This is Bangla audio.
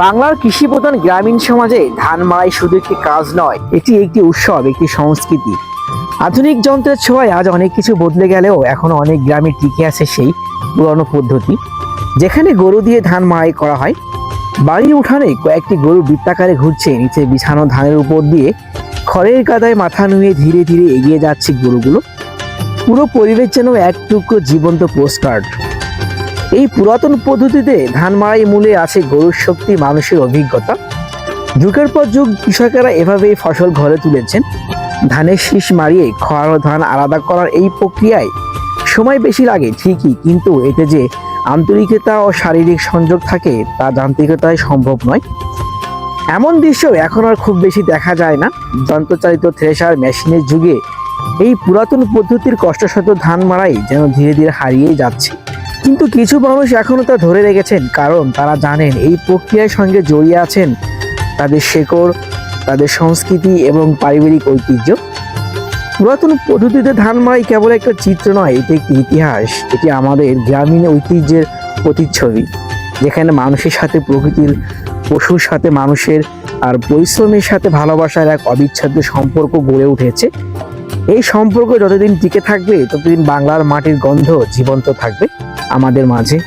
বাংলার কৃষি প্রধান গ্রামীণ সমাজে ধান মাড়াই শুধু একটি কাজ নয়, এটি একটি উৎসব, একটি সংস্কৃতি। আধুনিক যন্ত্রের ছোঁয়ায় আজ অনেক কিছু বদলে গেলেও এখনো অনেক গ্রামে টিকে আছে সেই পুরনো পদ্ধতি, যেখানে গরু দিয়ে ধান মাড়াই করা হয়। বাড়ির উঠানে কয়েকটি গরু বৃত্তাকারে ঘুরছে, নিচে বিছানো ধানের উপর দিয়ে খড়ের গাদায় মাথা নুয়ে ধীরে ধীরে এগিয়ে যাচ্ছে গরুগুলো। পুরো পরিবেশ যেন এক টুকরো জীবন্ত পোস্টকার্ড। এই পুরাতন পদ্ধতিতে ধান মাড়াই মূলে আছে গরুর শক্তি, মানুষের অভিজ্ঞতা। যুগের পর যুগ কৃষকেরা এভাবেই ফসল ঘরে তুলেছেন। ধানের শীষ মারিয়ে খড় ও ধান আলাদা করার এই প্রক্রিয়ায় সময় বেশি লাগে ঠিকই, কিন্তু এতে যে আন্তরিকতা ও শারীরিক সংযোগ থাকে তা যান্ত্রিকতায় সম্ভব নয়। এমন দৃশ্য এখন আর খুব বেশি দেখা যায় না। যন্ত্রচালিত থ্রেশার মেশিনের যুগে এই পুরাতন পদ্ধতির কষ্টসাধ্য ধান মাড়াই যেন ধীরে ধীরে হারিয়ে যাচ্ছে। কিন্তু কিছু মানুষ এখনো তা ধরে রেখেছেন, কারণ তারা জানেন এই প্রক্রিয়ার সঙ্গে জড়িয়ে আছেন তাদের শেকড়, তাদের সংস্কৃতি এবং পারিবারিক ঐতিহ্য। পুরাতন পদ্ধতিতে ধান মাড়াই কেবল একটা চিত্র নয়, এটি একটি ইতিহাস। এটি আমাদের গ্রামীণ ঐতিহ্যের প্রতিচ্ছবি, যেখানে মানুষের সাথে প্রকৃতির, পশুর সাথে মানুষের আর পরিশ্রমের সাথে ভালোবাসার এক অবিচ্ছেদ্য সম্পর্ক গড়ে উঠেছে। এই সম্পর্ক যতদিন টিকে থাকবে ততদিন বাংলার মাটির গন্ধ জীবন্ত থাকবে আমাদের মাঝে।